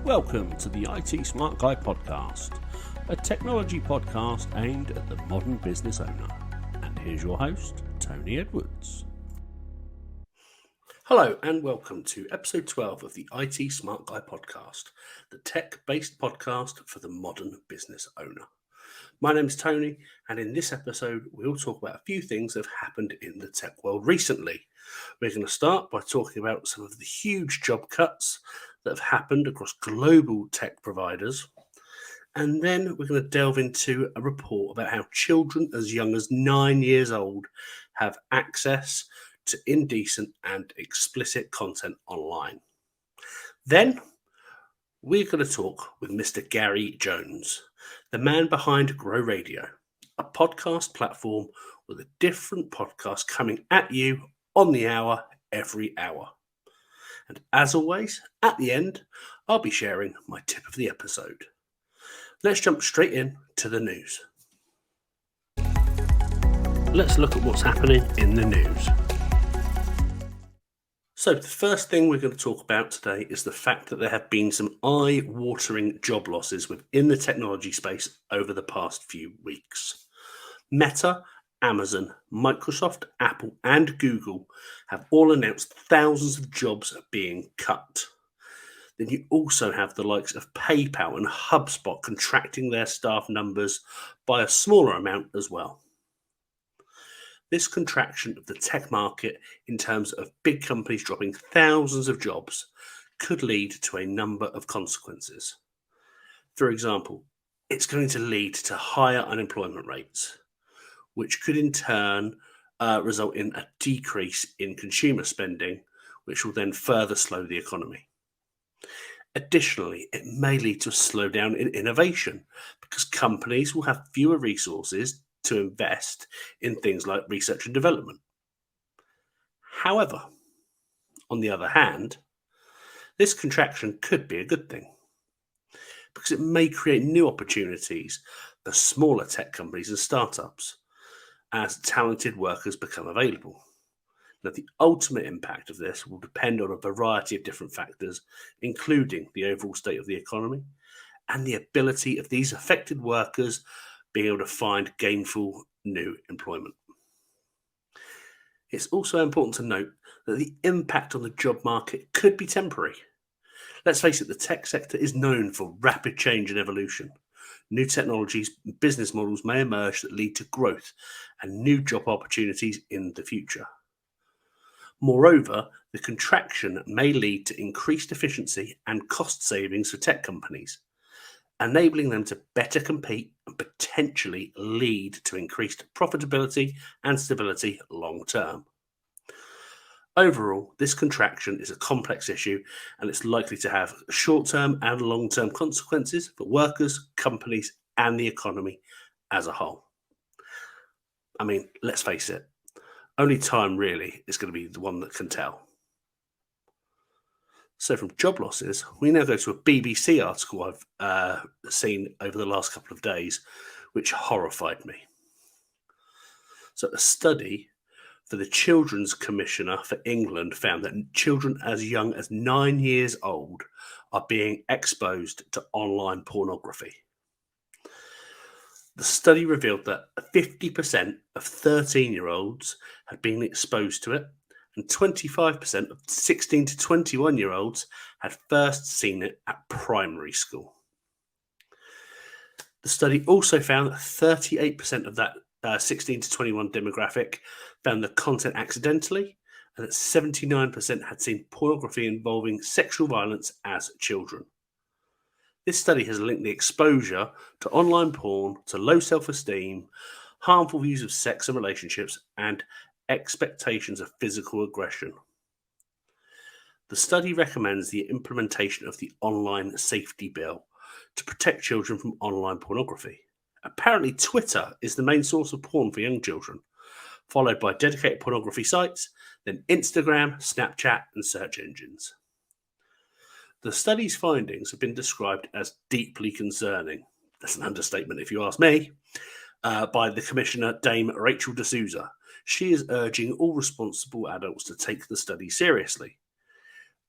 Welcome to the IT Smart Guy podcast, a technology podcast aimed at the modern business owner. And here's your host, Tony Edwards. Hello and welcome to episode 12 of the IT Smart Guy podcast, the tech-based podcast for the modern business owner. My name is Tony, and in this episode, we'll talk about a few things that have happened in the tech world recently. We're going to start by talking about some of the huge job cuts that have happened across global tech providers. And then we're going to delve into a report about how children as young as 9 years old have access to indecent and explicit content online. Then we're going to talk with Mr. Gary Jones, the man behind Grow Radio, a podcast platform with a different podcast coming at you on the hour every hour. And as always, at the end, I'll be sharing my tip of the episode. Let's jump straight in to the news. Let's look at what's happening in the news. So the first thing we're going to talk about today is the fact that there have been some eye-watering job losses within the technology space over the past few weeks. Meta, Amazon, Microsoft, Apple, and Google have all announced thousands of jobs being cut. Then you also have the likes of PayPal and HubSpot contracting their staff numbers by a smaller amount as well. This contraction of the tech market in terms of big companies dropping thousands of jobs could lead to a number of consequences. For example, it's going to lead to higher unemployment rates, which could in turn result in a decrease in consumer spending, which will then further slow the economy. Additionally, it may lead to a slowdown in innovation because companies will have fewer resources to invest in things like research and development. However, on the other hand, this contraction could be a good thing because it may create new opportunities for smaller tech companies and startups as talented workers become available. Now, the ultimate impact of this will depend on a variety of different factors, including the overall state of the economy and the ability of these affected workers being able to find gainful new employment. It's also important to note that the impact on the job market could be temporary. Let's face it, the tech sector is known for rapid change and evolution. New technologies and business models may emerge that lead to growth and new job opportunities in the future. Moreover, the contraction may lead to increased efficiency and cost savings for tech companies, enabling them to better compete and potentially lead to increased profitability and stability long term. Overall, this contraction is a complex issue and it's likely to have short-term and long-term consequences for workers, companies, and the economy as a whole. I mean, let's face it, only time really is going to be the one that can tell. So from job losses, we now go to a BBC article I've seen over the last couple of days, which horrified me. So a study for the Children's Commissioner for England found that children as young as 9 years old are being exposed to online pornography. The study revealed that 50% of 13-year-olds had been exposed to it, and 25% of 16 to 21-year-olds had first seen it at primary school. The study also found that 38% of that 16 to 21 demographic found the content accidentally, and that 79% had seen pornography involving sexual violence as children. This study has linked the exposure to online porn to low self-esteem, harmful views of sex and relationships, and expectations of physical aggression. The study recommends the implementation of the Online Safety Bill to protect children from online pornography. Apparently, Twitter is the main source of porn for young children, followed by dedicated pornography sites, then Instagram, Snapchat, and search engines. The study's findings have been described as deeply concerning. That's an understatement if you ask me, by the Commissioner, Dame Rachel D'Souza. She is urging all responsible adults to take the study seriously.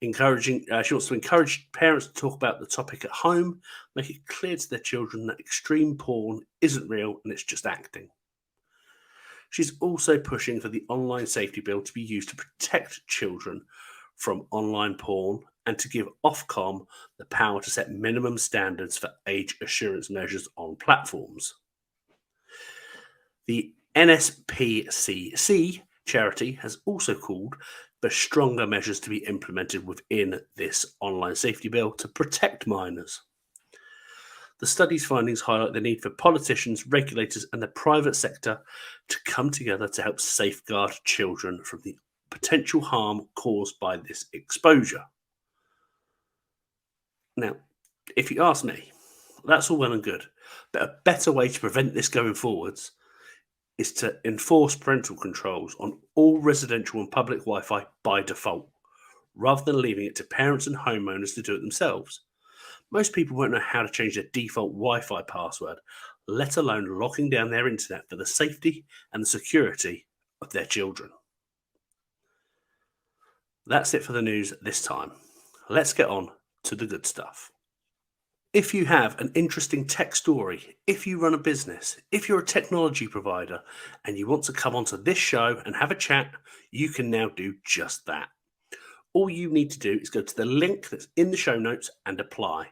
She wants to encourage parents to talk about the topic at home, make it clear to their children that extreme porn isn't real and it's just acting. She's also pushing for the online safety bill to be used to protect children from online porn and to give Ofcom the power to set minimum standards for age assurance measures on platforms. The NSPCC charity has also called for stronger measures to be implemented within this online safety bill to protect minors. The study's findings highlight the need for politicians, regulators, and the private sector to come together to help safeguard children from the potential harm caused by this exposure. Now, if you ask me, that's all well and good, but a better way to prevent this going forwards is to enforce parental controls on all residential and public Wi-Fi by default, rather than leaving it to parents and homeowners to do it themselves. Most people won't know how to change their default Wi-Fi password, let alone locking down their internet for the safety and the security of their children. That's it for the news this time. Let's get on to the good stuff. If you have an interesting tech story, if you run a business, if you're a technology provider, and you want to come onto this show and have a chat, you can now do just that. All you need to do is go to the link that's in the show notes and apply.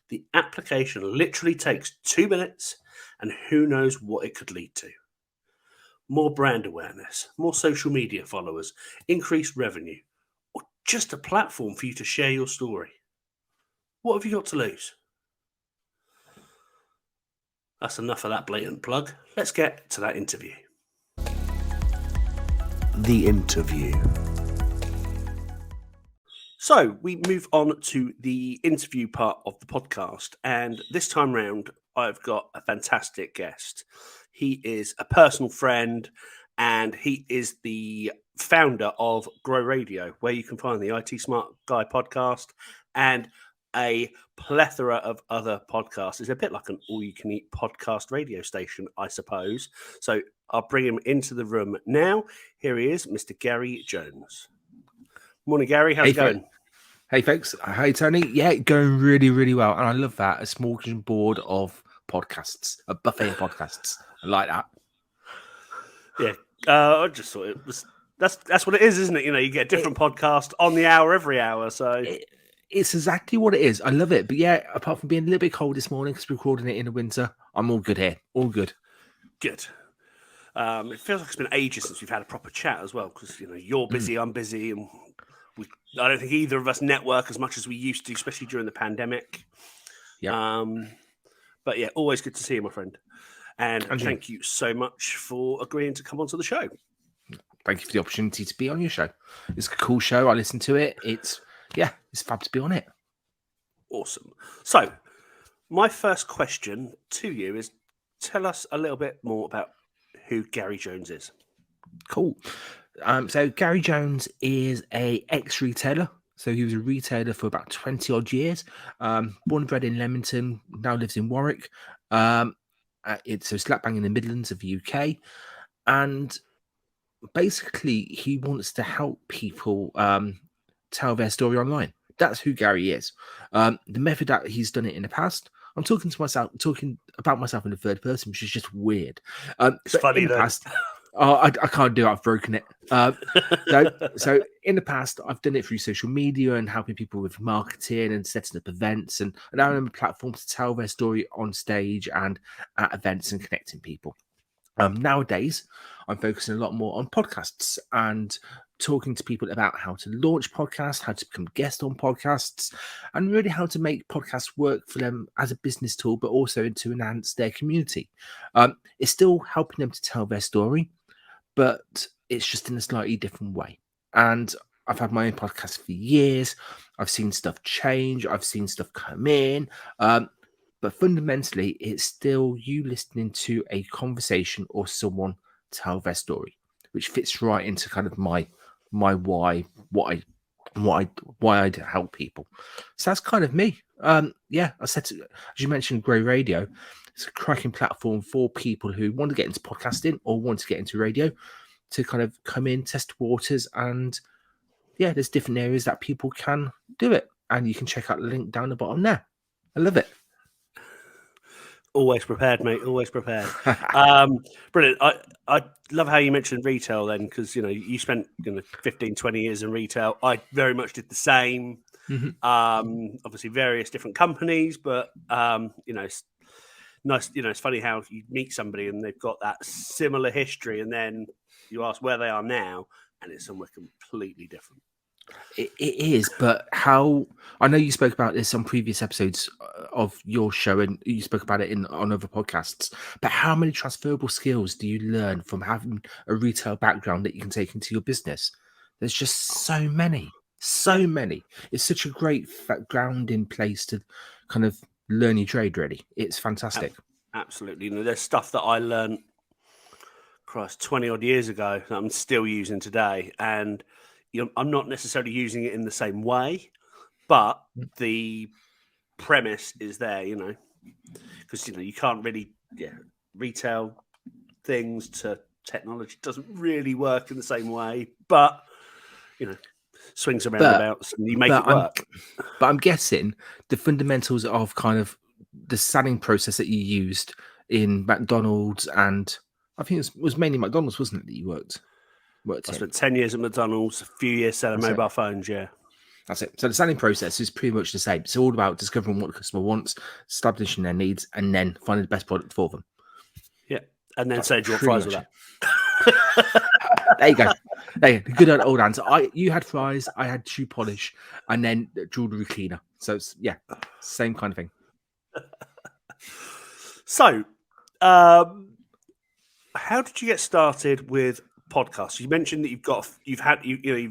The application literally takes 2 minutes, and who knows what it could lead to. More brand awareness, more social media followers, increased revenue, or just a platform for you to share your story. What have you got to lose? That's enough of that blatant plug. Let's get to that interview. The interview. So we move on to the interview part of the podcast, and this time round I've got a fantastic guest. He is a personal friend, and he is the founder of Grow Radio, where you can find the IT Smart Guy podcast and a plethora of other podcasts. It's a bit like an all-you-can-eat podcast radio station, I suppose. So I'll bring him into the room now. Here he is, Mr. Gary Jones. Morning, Gary. How's it going? Hey, folks. Hi, Tony. Yeah, going really, really well. And I love that. A smorgasbord board of podcasts, a buffet of podcasts. I like that. Yeah. I just thought it was... That's what it is, isn't it? You know, you get a different podcast on the hour every hour. So it's exactly what it is. I love it. But yeah, apart from being a little bit cold this morning because we're recording it in the winter, I'm all good here. All good. Good. It feels like it's been ages since we've had a proper chat as well, because, you know, you're busy, I'm busy, and I don't think either of us network as much as we used to, especially during the pandemic. Yeah. But yeah, always good to see you, my friend. And thank you so much for agreeing to come onto the show. Thank you for the opportunity to be on your show. It's a cool show. I listen to it. It's fab to be on it. Awesome. So, my first question to you is, tell us a little bit more about who Gary Jones is. Cool. So Gary Jones is a ex-retailer. So he was a retailer for about 20 odd years. Born and bred in Leamington, now lives in Warwick. It's a slap bang in the Midlands of the UK. And basically he wants to help people tell their story online. That's who Gary is. The method that he's done it in the past, I'm talking about myself in the third person, which is just weird. It's funny in the past, I can't do it. I've broken it. So in the past, I've done it through social media and helping people with marketing and setting up events and allowing them a platform to tell their story on stage and at events and connecting people. Nowadays, I'm focusing a lot more on podcasts and talking to people about how to launch podcasts, how to become guests on podcasts, and really how to make podcasts work for them as a business tool, but also to enhance their community. It's still helping them to tell their story, but it's just in a slightly different way. And I've had my own podcast for years. I've seen stuff change. I've seen stuff come in. But fundamentally, it's still you listening to a conversation or someone tell their story, which fits right into kind of my why, why I help people. So that's kind of me. I said, as you mentioned, Grow Radio. It's a cracking platform for people who want to get into podcasting or want to get into radio to kind of come in, test waters, and yeah, there's different areas that people can do it. And you can check out the link down the bottom there. I love it. Always prepared, mate. Always prepared. Brilliant. I love how you mentioned retail then, because you spent 15, 20 years in retail. I very much did the same. Mhm. Obviously, various different companies, but it's nice. It's funny how you meet somebody and they've got that similar history, and then you ask where they are now, and it's somewhere completely different. It is, but how I know you spoke about this on previous episodes of your show, and you spoke about it on other podcasts. But how many transferable skills do you learn from having a retail background that you can take into your business? There's just so many, so many. It's such a great grounding place to kind of learn your trade. Really, it's fantastic. Absolutely. There's stuff that I learned, Christ, 20 odd years ago that I'm still using today, and I'm not necessarily using it in the same way, but the premise is there, because you can't really retail things to technology doesn't really work in the same way, but swings and roundabouts, and you make it work. I'm guessing the fundamentals of kind of the selling process that you used in McDonald's, and I think it was mainly McDonald's, wasn't it, that you worked I in? spent 10 years at McDonald's, a few years selling mobile phones, yeah. That's it. So the selling process is pretty much the same. It's all about discovering what the customer wants, establishing their needs, and then finding the best product for them. Yeah. And then say, do you want fries with that? There you go. There, good old answer. You had fries, I had shoe polish, and then jewelry cleaner. So it's same kind of thing. So, how did you get started with podcasts? You mentioned that you've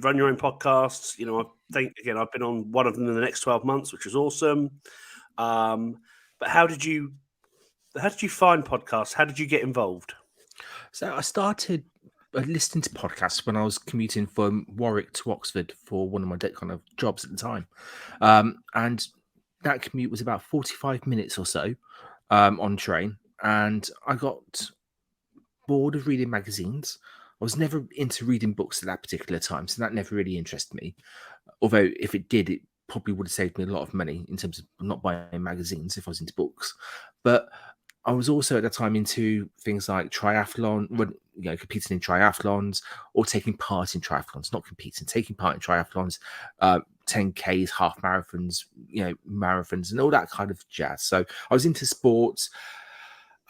run your own podcasts. I think again I've been on one of them in the next 12 months, which is awesome. But how did you find podcasts? How did you get involved? So I started listening to podcasts when I was commuting from Warwick to Oxford for one of my kind of jobs at the time, and that commute was about 45 minutes or so on train, and I got bored of reading magazines. I was never into reading books at that particular time, so that never really interested me. Although if it did, it probably would have saved me a lot of money in terms of not buying magazines if I was into books. But I was also at the time into things like triathlon, competing in triathlons or taking part in triathlons, not competing, taking part in triathlons, 10Ks, half marathons, marathons and all that kind of jazz. So I was into sports,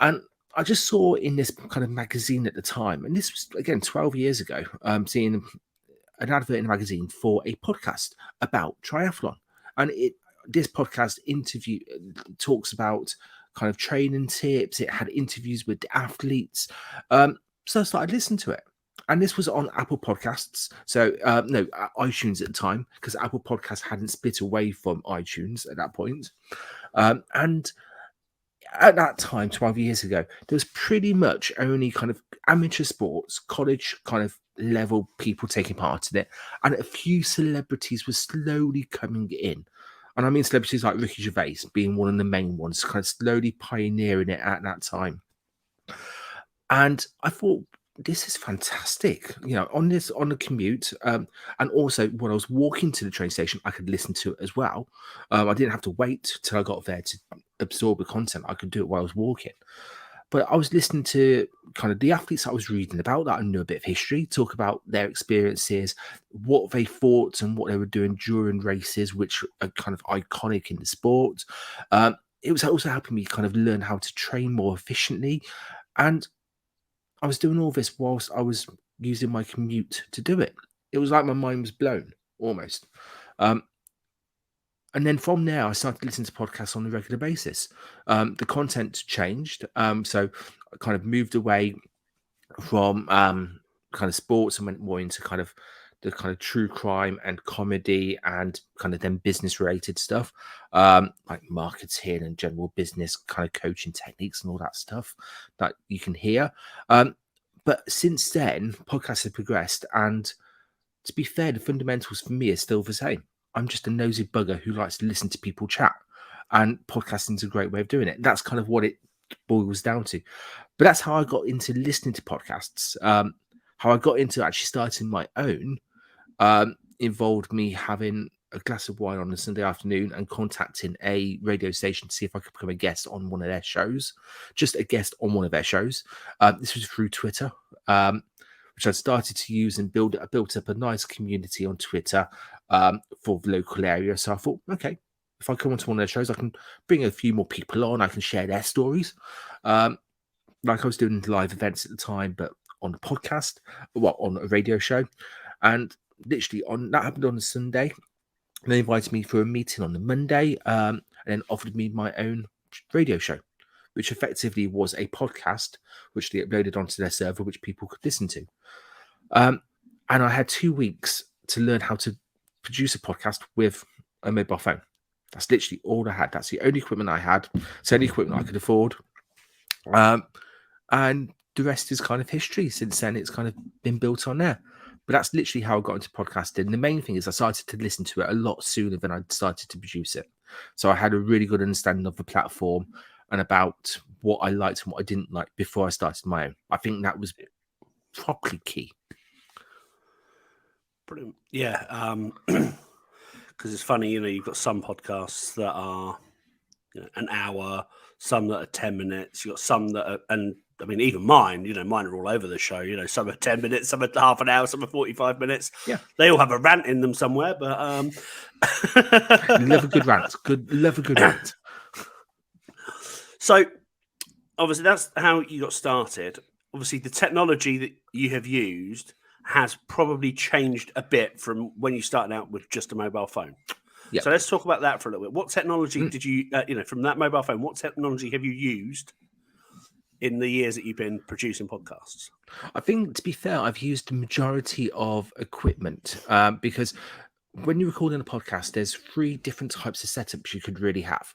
and I just saw in this kind of magazine at the time, and this was again 12 years ago, seeing an advert in a magazine for a podcast about triathlon, and this podcast interview talks about kind of training tips. It had interviews with the athletes, so I started listening to it, and this was on Apple Podcasts. So no, iTunes at the time, because Apple Podcasts hadn't split away from iTunes at that point, and at that time, 12 years ago, there was pretty much only kind of amateur sports, college kind of level people taking part in it, and a few celebrities were slowly coming in. And I mean celebrities like Ricky Gervais being one of the main ones, kind of slowly pioneering it at that time. And I thought, this is fantastic, on the commute, and also when I was walking to the train station, I could listen to it as well. I didn't have to wait till I got there to absorb the content. I could do it while I was walking. But I was listening to kind of the athletes I was reading about, that I knew a bit of history, talk about their experiences, what they thought and what they were doing during races, which are kind of iconic in the sport. It was also helping me kind of learn how to train more efficiently. And I was doing all this whilst I was using my commute to do it. It was like my mind was blown, almost. And then from there, I started listening to podcasts on a regular basis. The content changed. So I kind of moved away from kind of sports and went more into kind of the kind of true crime and comedy and kind of then business related stuff, like marketing and general business kind of coaching techniques and all that stuff that you can hear. But since then, podcasts have progressed, and to be fair, the fundamentals for me are still the same. I'm just a nosy bugger who likes to listen to people chat, and podcasting is a great way of doing it. That's kind of what it boils down to. But that's how I got into listening to podcasts. How I got into actually starting my own. involved me having a glass of wine on a Sunday afternoon and contacting a radio station to see if I could become a guest on one of their shows, just a guest on one of their shows. This was through Twitter, which I started to use and I built up a nice community on Twitter for the local area. So I thought, okay, if I come onto one of their shows, I can bring a few more people on. I can share their stories. Like I was doing live events at the time, but on a podcast, on a radio show. And literally that happened on a Sunday. They invited me for a meeting on the Monday, and then offered me my own radio show, which effectively was a podcast, which they uploaded onto their server, which people could listen to. And I had 2 weeks to learn how to produce a podcast with a mobile phone. That's literally all I had. That's the only equipment I had. It's the only equipment I could afford. And the rest is kind of history. Since then, it's kind of been built on there. But that's literally how I got into podcasting. The main thing is I started to listen to it a lot sooner than I started to produce it. So I had a really good understanding of the platform and about what I liked and what I didn't like before I started my own. I think that was probably key. Brilliant. Yeah. Because it's funny, you've got some podcasts that are an hour, some that are 10 minutes. You've got some that are, and I mean, even mine, mine are all over the show. Some are 10 minutes, some are half an hour, some are 45 minutes. Yeah. They all have a rant in them somewhere, but love a good rant. Love a good rant. So obviously that's how you got started. Obviously the technology that you have used has probably changed a bit from when you started out with just a mobile phone. Yep. So let's talk about that for a little bit. What technology did you, from that mobile phone, what technology have you used in the years that you've been producing podcasts? I think, to be fair, I've used the majority of equipment because when you're recording a podcast, there's 3 different types of setups you could really have.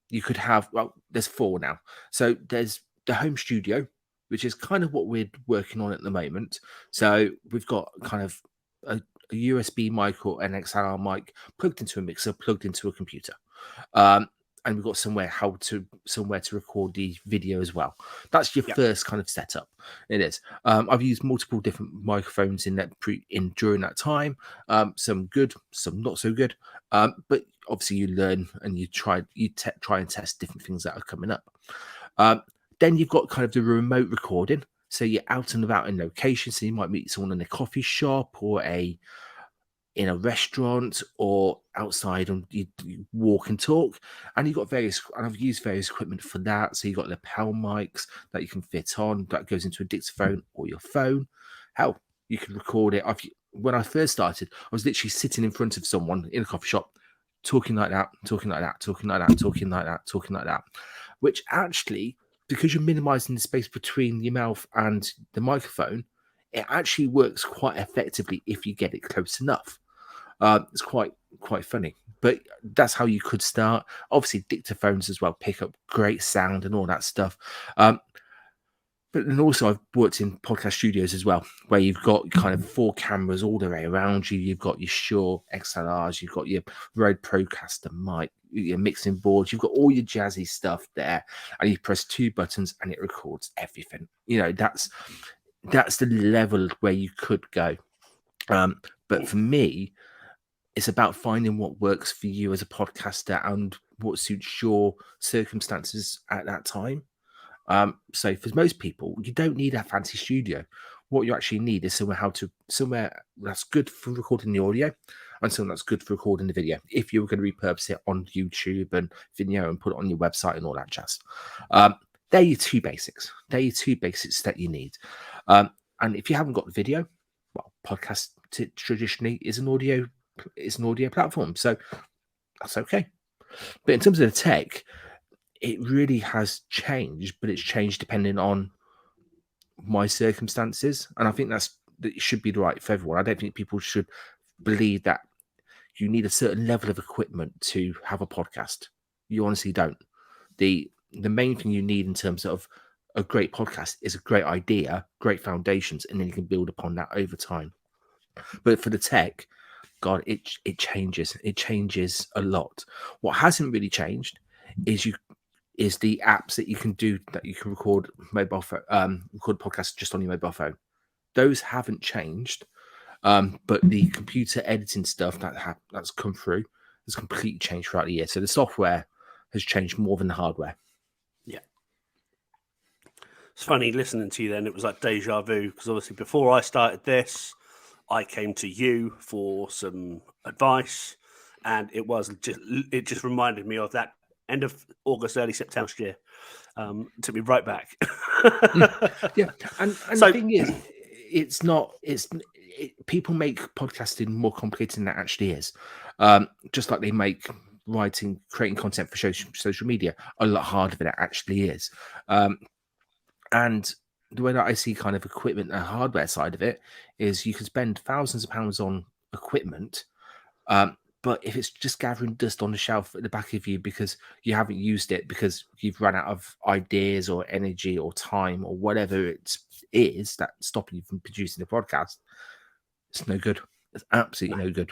You could have, there's 4 now. So there's the home studio, which is kind of what we're working on at the moment. So we've got kind of a USB mic or an XLR mic plugged into a mixer, plugged into a computer. And we've got somewhere to record the video as well. That's your first kind of setup. It is. I've used multiple different microphones during that time. Some good, some not so good. But obviously you learn and you try and test different things that are coming up. Then you've got kind of the remote recording. So you're out and about in location. So you might meet someone in a coffee shop or in a restaurant or outside, and you walk and talk. And you've got and I've used various equipment for that. So you've got lapel mics that you can fit on that goes into a dictaphone or your phone. Hell, you can record it. When I first started, I was literally sitting in front of someone in a coffee shop, talking like that, talking like that, talking like that, talking like that, talking like that, which actually, because you're minimizing the space between your mouth and the microphone, it actually works quite effectively if you get it close enough. It's quite funny, but that's how you could start. Obviously, dictaphones as well pick up great sound and all that stuff. But then also I've worked in podcast studios as well, where you've got kind of 4 cameras all the way around you. You've got your Shure XLRs, you've got your Rode Procaster mic, your mixing boards, you've got all your jazzy stuff there, and you press 2 buttons and it records everything. That's the level where you could go. But for me, it's about finding what works for you as a podcaster and what suits your circumstances at that time. So for most people, you don't need a fancy studio. What you actually need is somewhere that's good for recording the audio and somewhere that's good for recording the video. If you were going to repurpose it on YouTube and Vimeo and put it on your website and all that jazz. They're your 2 basics. They're your 2 basics that you need. And if you haven't got the video, well, podcast traditionally is an audio platform. So that's okay. But in terms of the tech, it really has changed, but it's changed depending on my circumstances. And I think that it should be right for everyone. I don't think people should believe that you need a certain level of equipment to have a podcast. You honestly don't. The main thing you need in terms of a great podcast is a great idea, great foundations, and then you can build upon that over time. But for the tech, God, it changes. It changes a lot. What hasn't really changed is the apps that you can do, that you can record record podcasts just on your mobile phone. Those haven't changed. But the computer editing stuff that's come through has completely changed throughout the year. So the software has changed more than the hardware. Yeah. It's funny listening to you then. It was like deja vu, because obviously before I started this, I came to you for some advice, and it just reminded me of that end of August, early September last year. Took me right back. Yeah, and So- the thing is, it's not. People make podcasting more complicated than it actually is. Just like they make creating content for social media a lot harder than it actually is. And the way that I see kind of equipment and hardware side of it is you can spend thousands of pounds on equipment, but if it's just gathering dust on the shelf at the back of you because you haven't used it because you've run out of ideas or energy or time or whatever it is that's stopping you from producing a podcast, it's no good. It's absolutely no good.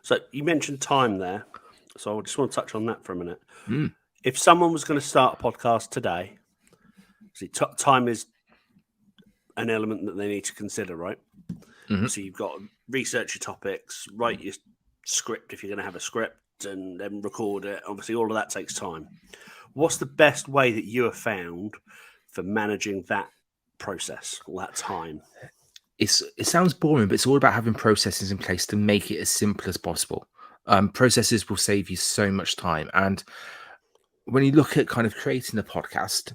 So you mentioned time there, so I just want to touch on that for a minute. Mm. If someone was going to start a podcast today, see, time is an element that they need to consider, right? Mhm. So you've got to research your topics, write your script if you're going to have a script, and then record it. Obviously, all of that takes time. What's the best way that you have found for managing that process, all that time? It sounds boring, but it's all about having processes in place to make it as simple as possible. Processes will save you so much time. And when you look at kind of creating a podcast,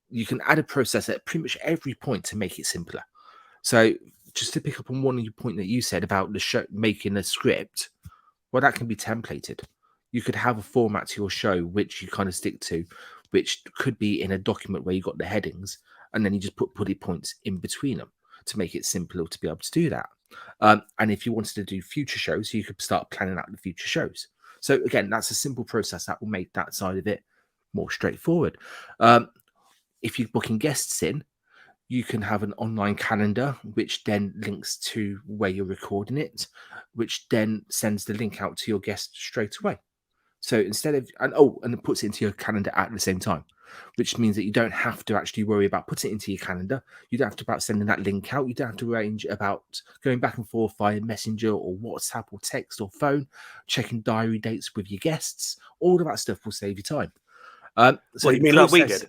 you can add a process at pretty much every point to make it simpler. So just to pick up on one of your point that you said about the show, making a script, well, that can be templated. You could have a format to your show which you kind of stick to, which could be in a document where you got the headings, and then you just put bullet points in between them to make it simpler to be able to do that. And if you wanted to do future shows, you could start planning out the future shows. So again, that's a simple process that will make that side of it more straightforward. If you're booking guests in, you can have an online calendar, which then links to where you're recording it, which then sends the link out to your guest straight away. So instead of, and it puts it into your calendar at the same time, which means that you don't have to actually worry about putting it into your calendar. You don't have to about sending that link out. You don't have to arrange about going back and forth via Messenger or WhatsApp or text or phone, checking diary dates with your guests. All of that stuff will save you time. So you mean like we did?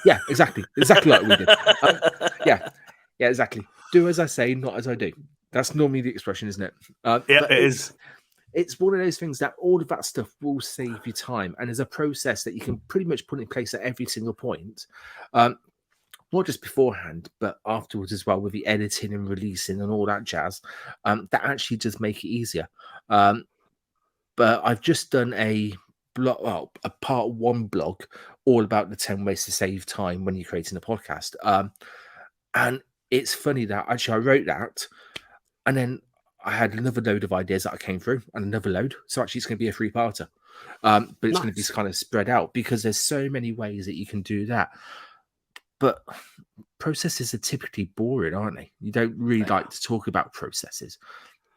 Yeah, exactly like we did. Yeah, exactly. Do as I say, not as I do. That's normally the expression, isn't it? Yeah, but it is. It's one of those things that all of that stuff will save you time, and there's a process that you can pretty much put in place at every single point, not just beforehand, but afterwards as well, with the editing and releasing and all that jazz. That actually does make it easier. But I've just done a part one blog all about the 10 ways to save time when you're creating a podcast. And it's funny that actually I wrote that, and then I had another load of ideas that I came through, and another load. So actually, it's going to be a three-parter, but it's going to be kind of spread out because there's so many ways that you can do that. But processes are typically boring, aren't they? You don't really like to talk about processes,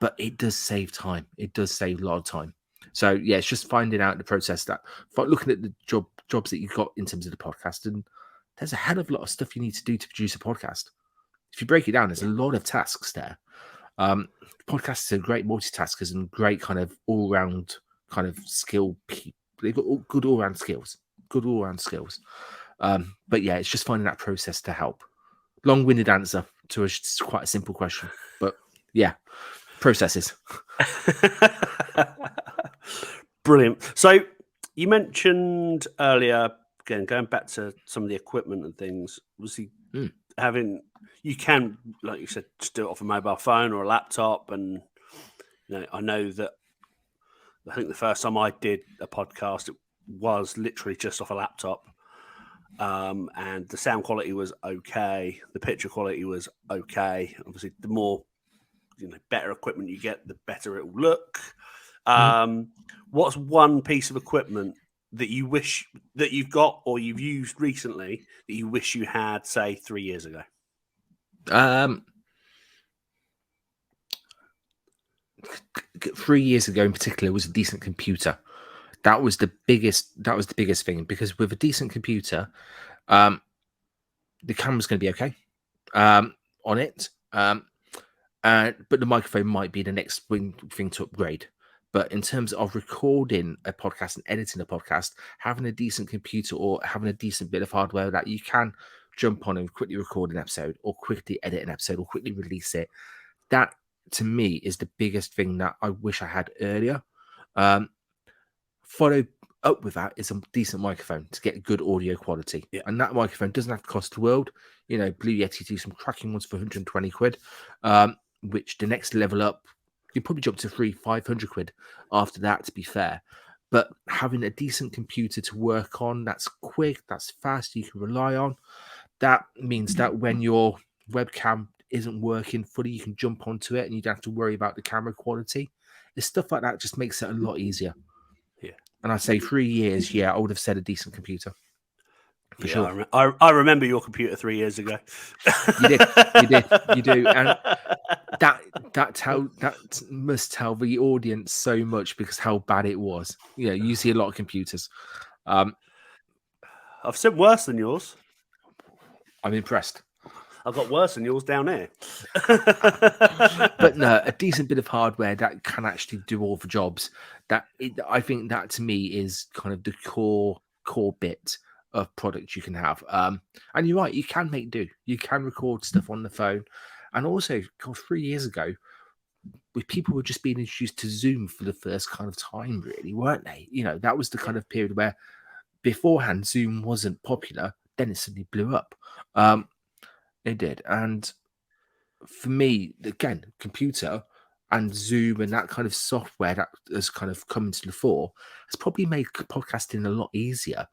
but it does save time. It does save a lot of time. So yeah, it's just finding out the process looking at the jobs that you've got in terms of the podcast, and there's a hell of a lot of stuff you need to do to produce a podcast. If you break it down, there's a lot of tasks there. Podcasts are great multitaskers and great kind of all-round kind of skill people. They've got good all-round skills. But yeah, it's just finding that process to help. Long-winded answer to quite a simple question, but yeah, processes. Brilliant. So you mentioned earlier, again, going back to some of the equipment and things, obviously you can, like you said, just do it off a mobile phone or a laptop. And I know that I think the first time I did a podcast, it was literally just off a laptop. And the sound quality was okay. The picture quality was okay. Obviously, the more better equipment you get, the better it will look. What's one piece of equipment that you wish that you've got or you've used recently that you wish you had, say, 3 years ago? 3 years ago in particular was a decent computer. That was the biggest thing, because with a decent computer, the camera's going to be okay on it. But the microphone might be the next thing to upgrade. But in terms of recording a podcast and editing a podcast, having a decent computer or having a decent bit of hardware that you can jump on and quickly record an episode or quickly edit an episode or quickly release it, that to me is the biggest thing that I wish I had earlier. Follow up with that is a decent microphone to get good audio quality. Yeah. And that microphone doesn't have to cost the world. You know, Blue Yeti do some cracking ones for 120 quid, which the next level up, you probably jump to 500 quid after that, to be fair. But having a decent computer to work on, that's quick, that's fast, you can rely on, that means that when your webcam isn't working fully, you can jump onto it and you don't have to worry about the camera quality. It's stuff like that just makes it a lot easier. Yeah. And I'd say 3 years, I would have said a decent computer. For sure. I remember your computer 3 years ago. You do. And that must tell the audience so much because how bad it was. You know, you see a lot of computers. I've seen worse than yours. I'm impressed. I've got worse than yours down here. But no, a decent bit of hardware that can actually do all the jobs. I think that to me is kind of the core bit of product you can have. And you're right, you can make do. You can record stuff on the phone. And also, 3 years ago, people were just being introduced to Zoom for the first kind of time, really, weren't they? You know, that was the kind of period where beforehand Zoom wasn't popular. Then it suddenly blew up. It did. And for me, again, computer and Zoom and that kind of software that has kind of come into the fore has probably made podcasting a lot easier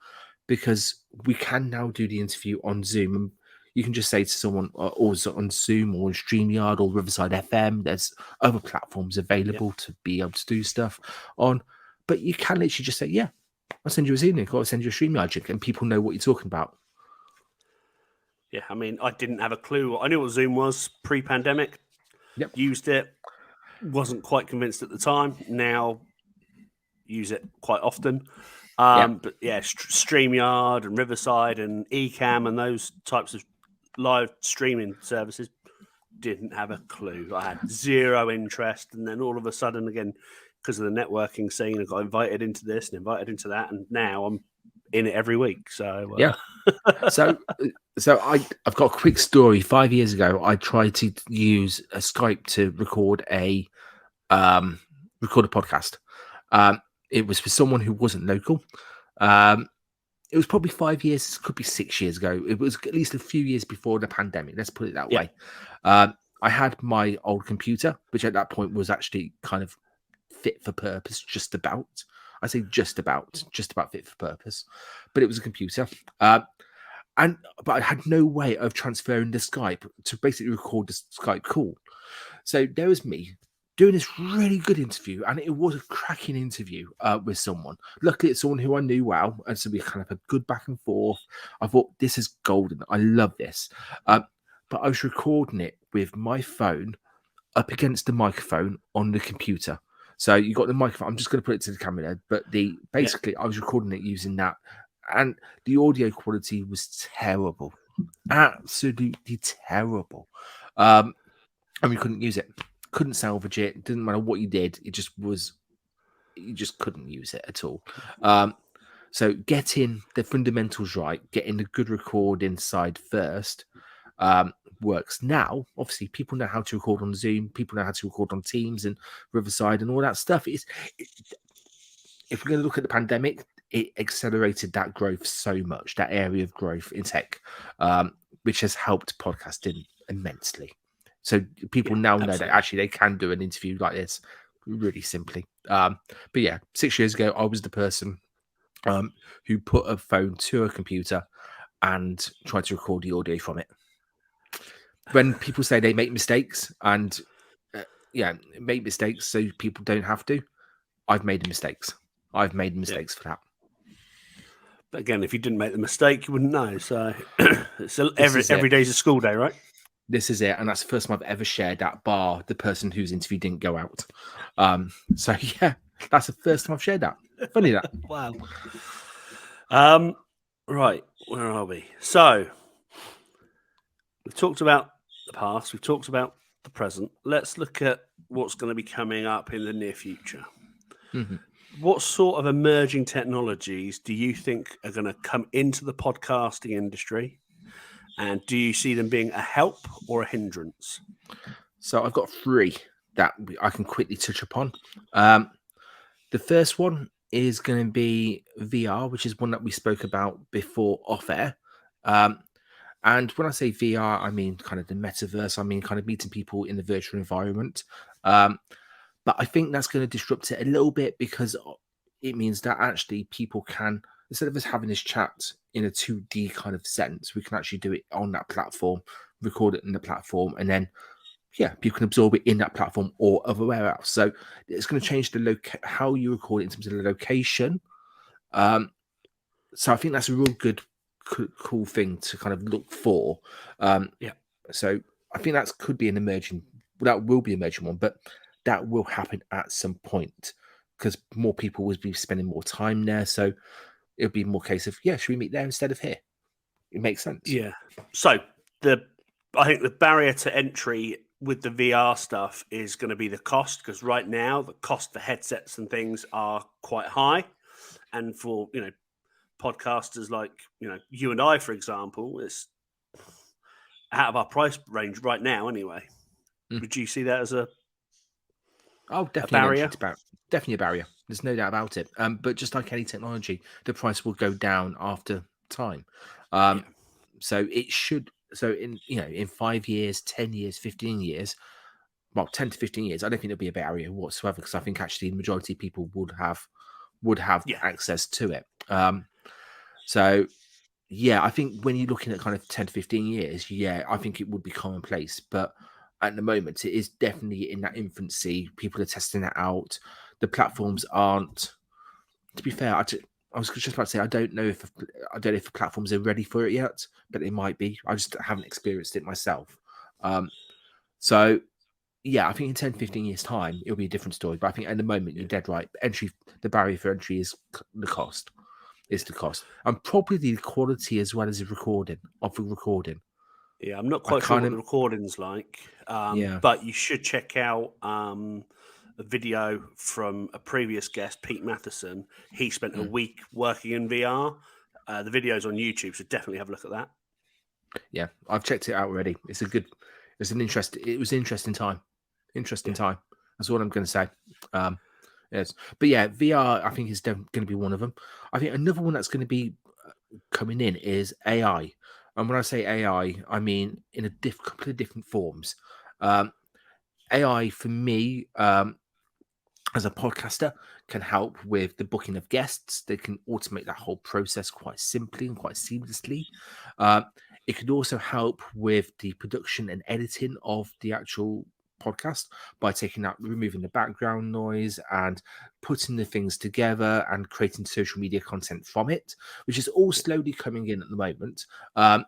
because we can now do the interview on Zoom. And you can just say to someone, or on Zoom or on StreamYard or Riverside FM, there's other platforms available to be able to do stuff on. But you can literally just say, yeah, I'll send you a Zoom link or I'll send you a StreamYard link and people know what you're talking about. Yeah, I mean, I didn't have a clue. I knew what Zoom was pre-pandemic. Yep. Used it. Wasn't quite convinced at the time. Now, use it quite often. But yeah, StreamYard and Riverside and Ecamm and those types of live streaming services, didn't have a clue. I had zero interest. And then all of a sudden, again, because of the networking scene, I got invited into this and invited into that. And now I'm in it every week. So yeah. So I've got a quick story. 5 years ago, I tried to use a Skype to record a podcast. It was for someone who wasn't local. It was probably 5 years, could be 6 years ago. It was at least a few years before the pandemic. Let's put it that way. I had my old computer, which at that point was actually kind of fit for purpose, just about. I say just about fit for purpose, but it was a computer. But I had no way of transferring the Skype to basically record the Skype call. So there was me doing this really good interview, and it was a cracking interview with someone. Luckily, it's someone who I knew well, and so we kind of had good back and forth. I thought, this is golden. I love this. But I was recording it with my phone up against the microphone on the computer. So you got the microphone. I'm just going to put it to the camera there, but I was recording it using that, and the audio quality was terrible, absolutely terrible. And we couldn't use it, couldn't salvage it. Didn't matter what you did, you just couldn't use it at all. So getting the fundamentals right, getting the good recording side first, works. Now, obviously, people know how to record on Zoom, people know how to record on Teams and Riverside and all that stuff. If we're going to look at the pandemic, it accelerated that growth so much, that area of growth in tech, which has helped podcasting immensely. So people now know that actually they can do an interview like this really simply. But yeah, 6 years ago, I was the person who put a phone to a computer and tried to record the audio from it. When people say they make mistakes and make mistakes so people don't have to, I've made mistakes. I've made mistakes for that. But again, if you didn't make the mistake, you wouldn't know. So every day's a school day, right? This is it. And that's the first time I've ever shared that, bar the person whose interview didn't go out. So yeah, that's the first time I've shared that. Funny that. Wow. Right, where are we? So we've talked about the past, we've talked about the present. Let's look at what's going to be coming up in the near future. Mhm. What sort of emerging technologies do you think are going to come into the podcasting industry? And do you see them being a help or a hindrance? So I've got three that I can quickly touch upon. The first one is going to be VR, which is one that we spoke about before off air. And when I say VR, I mean kind of the metaverse. I mean kind of meeting people in the virtual environment. But I think that's going to disrupt it a little bit because it means that actually people can, instead of us having this chat in a 2D kind of sense, we can actually do it on that platform, record it in the platform, and then people can absorb it in that platform or everywhere else. So it's going to change the how you record it in terms of the location. So I think that's a real good, cool thing to kind of look for. So I think that could be that will be an emerging one, but that will happen at some point because more people will be spending more time there. So it'll be more case of, should we meet there instead of here? It makes sense. Yeah. So I think the barrier to entry with the VR stuff is going to be the cost, because right now the cost for headsets and things are quite high, and for podcasters like you and I, for example, it's out of our price range right now. Anyway, would you see that as a Definitely barrier? Definitely a barrier. There's no doubt about it. But just like any technology, the price will go down after time. So it should. So in 5 years, 10 years, 15 years, well, 10 to 15 years, I don't think there'll be a barrier whatsoever because I think actually the majority of people would have access to it. So I think when you're looking at kind of 10 to 15 years, I think it would be commonplace. But at the moment, it is definitely in that infancy. People are testing it out. The platforms aren't. To be fair, I was just about to say I don't know if the platforms are ready for it yet, but they might be. I just haven't experienced it myself. So I think in 10, 15 years' time, it'll be a different story. But I think at the moment, you're dead right. The barrier for entry is the cost. It's the cost. And probably the quality as well as the recording. Yeah, I'm not quite sure what the recording's like, but you should check out a video from a previous guest, Pete Matheson. He spent a week working in VR. The video's on YouTube, so definitely have a look at that. Yeah, I've checked it out already. It was an interesting time. Time. That's all I'm going to say. Yes, but VR I think is going to be one of them. I think another one that's going to be coming in is AI. And when I say AI, I mean in a couple of different forms. AI for me, as a podcaster, can help with the booking of guests. They can automate that whole process quite simply and quite seamlessly. It could also help with the production and editing of the actual podcast by removing the background noise and putting the things together and creating social media content from it, which is all slowly coming in at the moment. And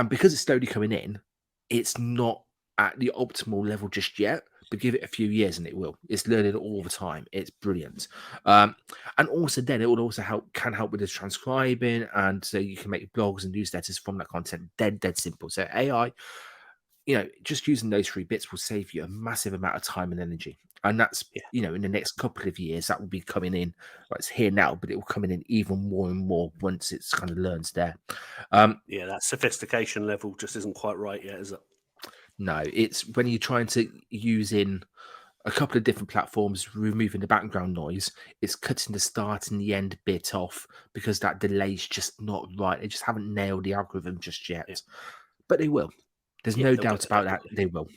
because it's slowly coming in, it's not at the optimal level just yet, but give it a few years and it will. It's learning all the time. It's brilliant. And also then it will also can help with the transcribing, and so you can make blogs and newsletters from that content. Dead simple. So AI, just using those 3 bits will save you a massive amount of time and energy. And that's, in the next couple of years, that will be coming in. Well, it's here now, but it will come in even more and more once it's kind of learns there. That sophistication level just isn't quite right yet, is it? No, it's when you're trying to use in a couple of different platforms, removing the background noise, it's cutting the start and the end bit off because that delay's just not right. They just haven't nailed the algorithm just yet. But they will. There's no doubt about that. They will.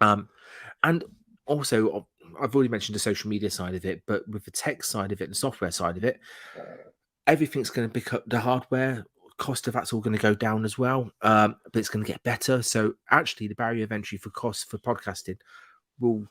And also, I've already mentioned the social media side of it, but with the tech side of it, the software side of it, everything's going to pick up. The hardware cost of that's all going to go down as well, but it's going to get better. So actually, the barrier of entry for costs for podcasting will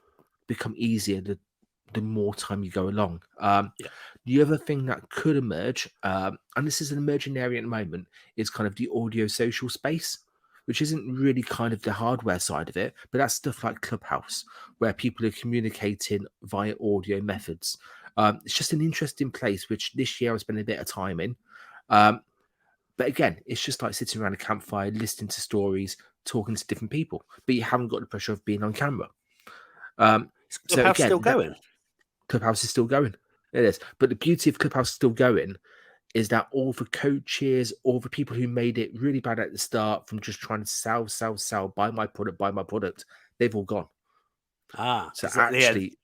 become easier the more time you go along. The other thing that could emerge, and this is an emerging area at the moment, is kind of the audio social space, which isn't really kind of the hardware side of it, but that's stuff like Clubhouse, where people are communicating via audio methods. It's just an interesting place, which this year I spent a bit of time in. But again, it's just like sitting around a campfire, listening to stories, talking to different people, but you haven't got the pressure of being on camera. Is So Clubhouse again, still going? Clubhouse is still going. It is. But the beauty of Clubhouse still going is that all the coaches, all the people who made it really bad at the start from just trying to sell, buy my product, they've all gone. So actually,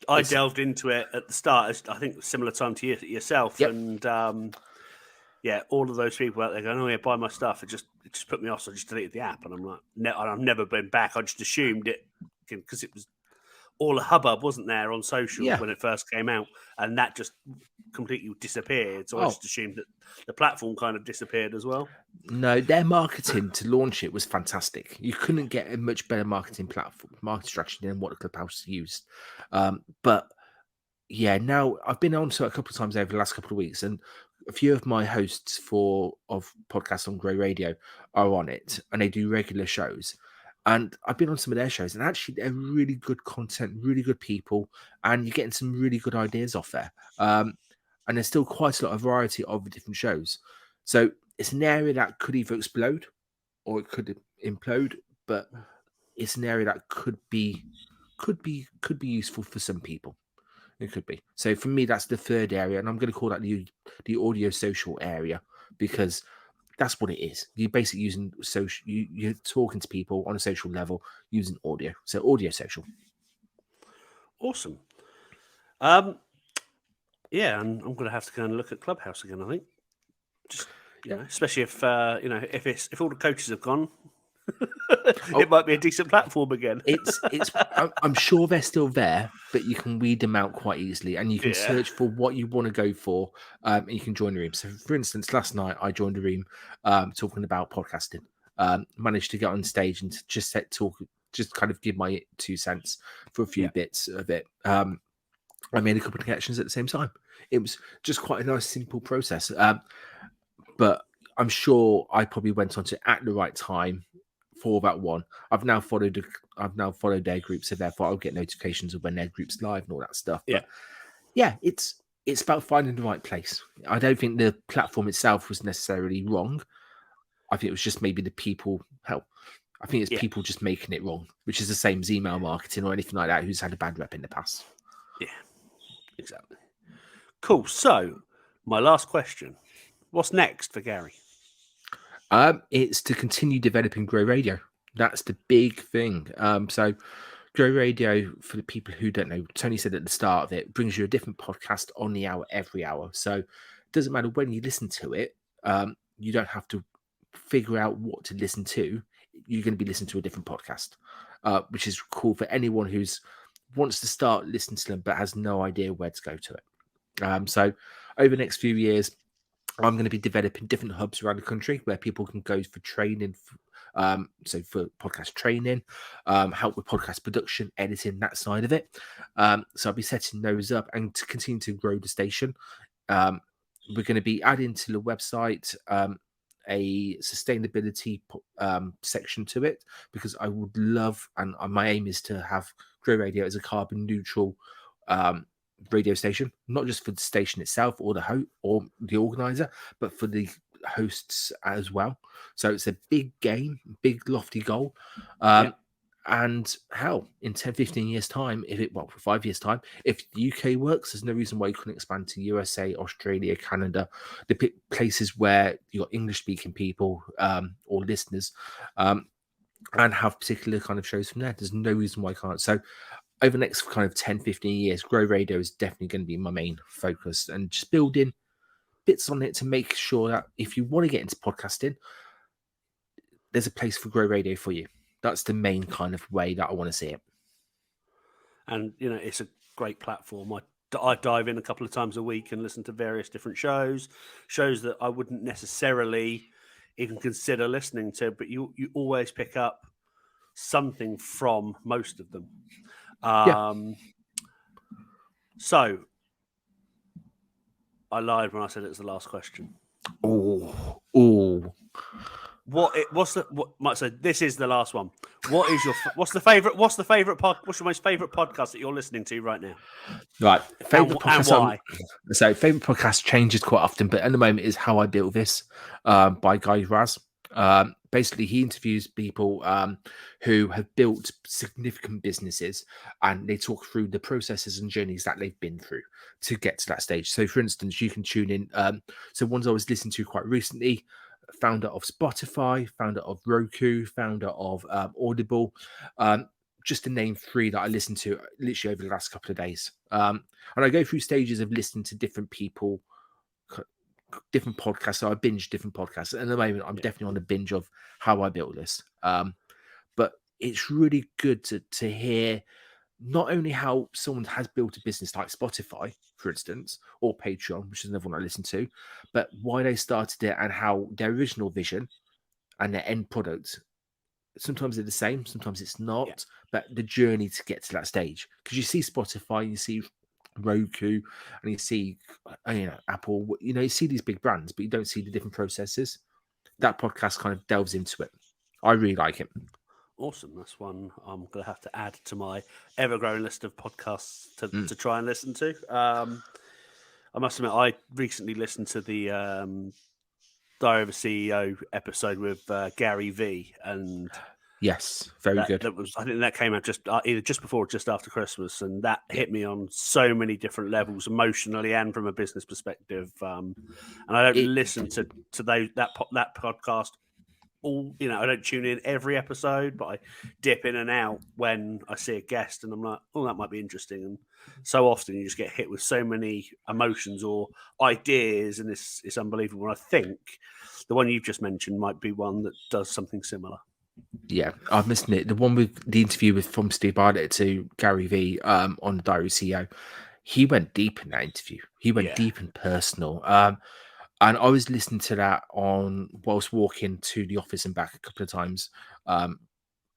I delved into it at the start, I think similar time to yourself, yep. and all of those people out there going, "Oh yeah, buy my stuff." It just put me off, so I just deleted the app, and I'm like, I've never been back. I just assumed it because it was all a hubbub, wasn't there, on socials when it first came out, and that just completely disappeared. So I just assumed that the platform kind of disappeared as well. No, their marketing to launch it was fantastic. You couldn't get a much better marketing strategy than what the Clubhouse used. But yeah, now I've been on to it a couple of times over the last couple of weeks, and a few of my hosts of podcasts on Grow Radio are on it, and they do regular shows. And I've been on some of their shows, and actually they're really good content, really good people, and you're getting some really good ideas off there. And there's still quite a lot of variety of the different shows. So it's an area that could either explode or it could implode, but it's an area that could be useful for some people. It could be. So for me, that's the third area, and I'm going to call that the audio social area, because that's what it is. You're basically using social. You're talking to people on a social level using audio. So audio social. Awesome. Yeah, and I'm going to have to go and look at Clubhouse again, I think. Just know, especially if if all the coaches have gone, it might be a decent platform again. I'm sure they're still there, but you can weed them out quite easily, and you can search for what you want to go for, and you can join the room. So, for instance, last night I joined a room talking about podcasting. Managed to get on stage and just just kind of give my 2 cents for a few bits of it. I made a couple of connections at the same time. It was just quite a nice, simple process. But I'm sure I probably went on to at the right time for that one. I've now followed their groups, so therefore I'll get notifications of when their group's live and all that stuff. But it's about finding the right place. I don't think the platform itself was necessarily wrong. I think it was just maybe the people. Hell, I think it's people just making it wrong, which is the same as email marketing or anything like that, who's had a bad rep in the past. Yeah, exactly. Cool. So, my last question: what's next for Gary? It's to continue developing Grow Radio. That's the big thing. So Grow Radio, for the people who don't know, Tony said at the start of it, brings you a different podcast on the hour every hour. So it doesn't matter when you listen to it. You don't have to figure out what to listen to. You're going to be listening to a different podcast, which is cool for anyone who's wants to start listening to them but has no idea where to go to it. So over the next few years, I'm going to be developing different hubs around the country where people can go for training. So for podcast training, help with podcast production, editing, that side of it. So I'll be setting those up, and to continue to grow the station, we're going to be adding to the website a sustainability section to it, because I would love, and my aim is to have Grow Radio as a carbon neutral radio station, not just for the station itself or the organizer, but for the hosts as well. So it's a big game, big lofty goal. And hell, in 10-15 years time, for 5 years time, if the UK works, there's no reason why you couldn't expand to USA, Australia, Canada, the places where you got English speaking people or listeners, and have particular kind of shows from there. There's no reason why I can't. So over the next kind of 10-15 years, Grow Radio is definitely going to be my main focus, and just building bits on it to make sure that if you want to get into podcasting, there's a place for Grow Radio for you. That's the main kind of way that I want to see it. And, it's a great platform. I dive in a couple of times a week and listen to various different shows that I wouldn't necessarily even consider listening to, but you always pick up something from most of them. So I lied when I said it was the last question. This is the last one. What's your most favorite podcast that you're listening to right now? Right. Favorite podcast. And why? So favorite podcast changes quite often, but at the moment is How I Built This by Guy Raz. Basically, he interviews people who have built significant businesses, and they talk through the processes and journeys that they've been through to get to that stage. So, for instance, you can tune in. So, ones I was listening to quite recently: founder of Spotify, founder of Roku, founder of Audible. Just to name three that I listened to literally over the last couple of days. And I go through stages of listening to different people, different podcasts. So I binge different podcasts. And at the moment, I'm definitely on a binge of How I Built This. But it's really good to hear not only how someone has built a business like Spotify, for instance, or Patreon, which is another one I listen to, but why they started it and how their original vision and their end product, sometimes they're the same, sometimes it's not, but the journey to get to that stage. Because you see Spotify, you see Roku, and you see Apple, you see these big brands, but you don't see the different processes. That podcast kind of delves into it. I really like it. Awesome. That's one I'm going to have to add to my ever-growing list of podcasts to try and listen to. I must admit, I recently listened to the Diary of a CEO episode with Gary V, and Yes, very good. I think that came out just either just before or just after Christmas, and that hit me on so many different levels, emotionally and from a business perspective. And I don't listen to that podcast I don't tune in every episode, but I dip in and out when I see a guest, and I'm like, oh, that might be interesting. And so often you just get hit with so many emotions or ideas, and it's unbelievable. And I think the one you've just mentioned might be one that does something similar. Yeah, I've missed it. The one with the interview from Steve Bartlett to Gary V on the Diary CEO, he went deep in that interview. He went deep and personal. And I was listening to that whilst walking to the office and back a couple of times.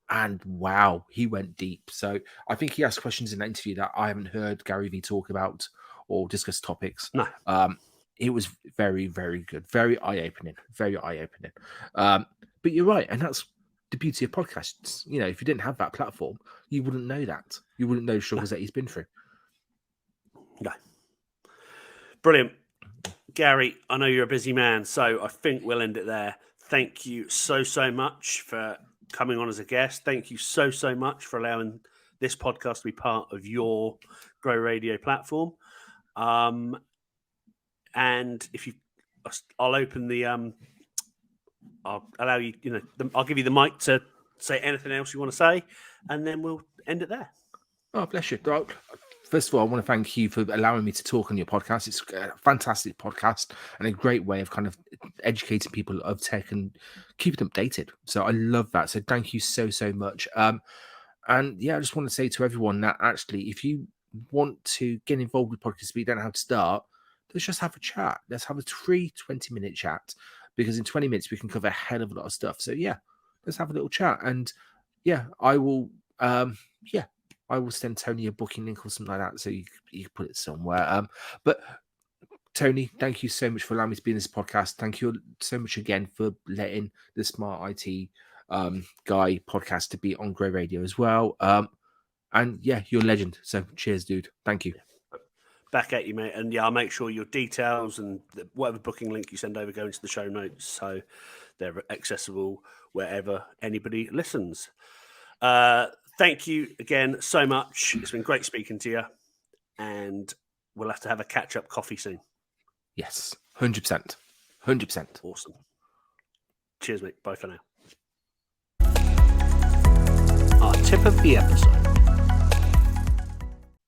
And wow, he went deep. So I think he asked questions in that interview that I haven't heard Gary Vee talk about or discuss topics. No. It was very, very good. Very eye-opening. Very eye-opening. But you're right. And that's the beauty of podcasts. If you didn't have that platform, you wouldn't know that. You wouldn't know the struggles that he's been through. No. Brilliant. Gary, I know you're a busy man, so I think we'll end it there. Thank you so much for coming on as a guest. Thank you so much for allowing this podcast to be part of your Grow Radio platform. And I'll open the I'll allow you, I'll give you the mic to say anything else you want to say, and then we'll end it there. Oh, bless you. First of all, I want to thank you for allowing me to talk on your podcast. It's a fantastic podcast and a great way of kind of educating people of tech and keeping them updated. So I love that. So thank you so much. And yeah, I just want to say to everyone that actually, if you want to get involved with podcasts but you don't know how to start, let's just have a chat. Let's have a free 20-minute chat, because in 20 minutes we can cover a hell of a lot of stuff. So yeah, let's have a little chat. And yeah, I will send Tony a booking link or something like that, so you can put it somewhere. But Tony, thank you so much for allowing me to be in this podcast. Thank you so much again for letting the Smart IT Guy podcast to be on Grow Radio as well. And yeah, you're a legend. So cheers, dude. Thank you. Back at you, mate. And yeah, I'll make sure your details and whatever booking link you send over go into the show notes, so they're accessible wherever anybody listens. Thank you again so much. It's been great speaking to you, and we'll have to have a catch-up coffee soon. Yes, 100%. 100%. Awesome. Cheers, mate. Bye for now. Our tip of the episode.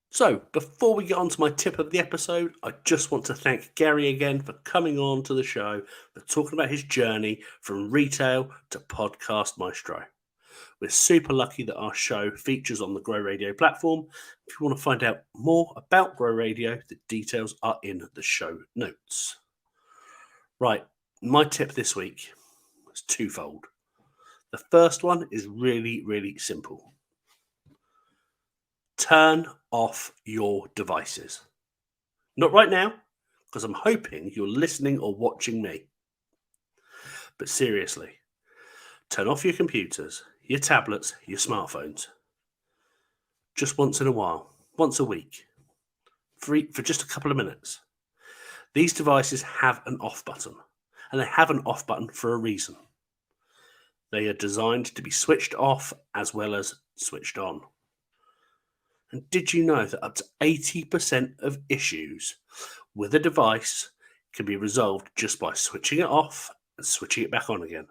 So, before we get on to my tip of the episode, I just want to thank Gary again for coming on to the show, for talking about his journey from retail to podcast maestro. We're super lucky that our show features on the Grow Radio platform. If you want to find out more about Grow Radio, the details are in the show notes. Right, my tip this week is twofold. The first one is really, really simple. Turn off your devices. Not right now, because I'm hoping you're listening or watching me. But seriously, turn off your computers, your tablets, your smartphones. Just once in a while, once a week, for just a couple of minutes. These devices have an off button, and they have an off button for a reason. They are designed to be switched off as well as switched on. And did you know that up to 80% of issues with a device can be resolved just by switching it off and switching it back on again?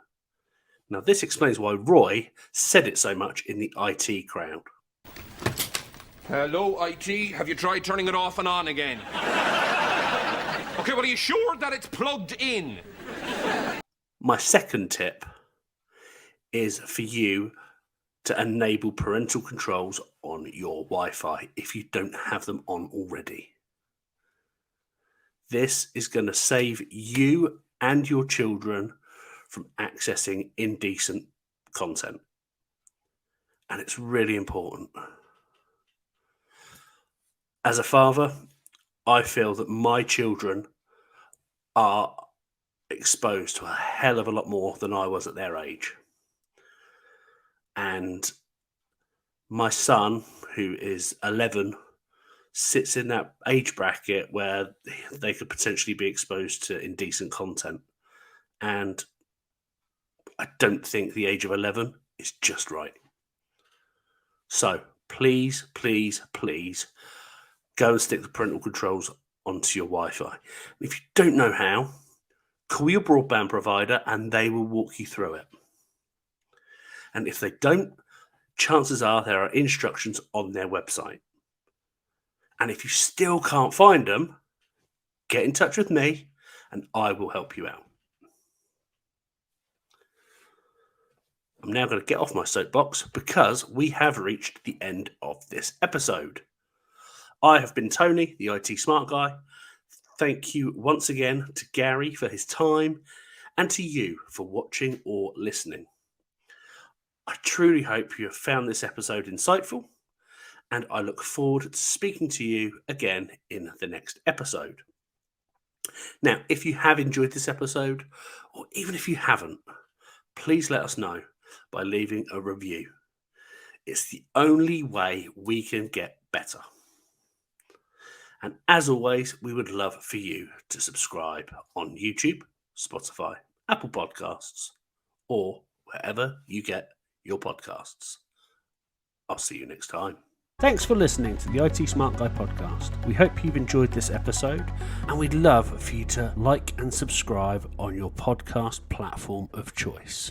Now, this explains why Roy said it so much in the IT crowd. Hello, IT. Have you tried turning it off and on again? Okay, well, are you sure that it's plugged in? My second tip is for you to enable parental controls on your Wi-Fi if you don't have them on already. This is going to save you and your children from accessing indecent content. And it's really important. As a father, I feel that my children are exposed to a hell of a lot more than I was at their age. And my son, who is 11, sits in that age bracket where they could potentially be exposed to indecent content. And I don't think the age of 11 is just right. So please, please, please go and stick the parental controls onto your Wi-Fi. If you don't know how, call your broadband provider and they will walk you through it. And if they don't, chances are there are instructions on their website. And if you still can't find them, get in touch with me and I will help you out. I'm now going to get off my soapbox because we have reached the end of this episode. I have been Tony, the IT Smart Guy. Thank you once again to Gary for his time and to you for watching or listening. I truly hope you have found this episode insightful, and I look forward to speaking to you again in the next episode. Now, if you have enjoyed this episode, or even if you haven't, please let us know by leaving a review. It's the only way we can get better. And as always, we would love for you to subscribe on YouTube, Spotify, Apple Podcasts, or wherever you get your podcasts. I'll see you next time. Thanks for listening to the IT Smart Guy podcast. We hope you've enjoyed this episode, and we'd love for you to like and subscribe on your podcast platform of choice.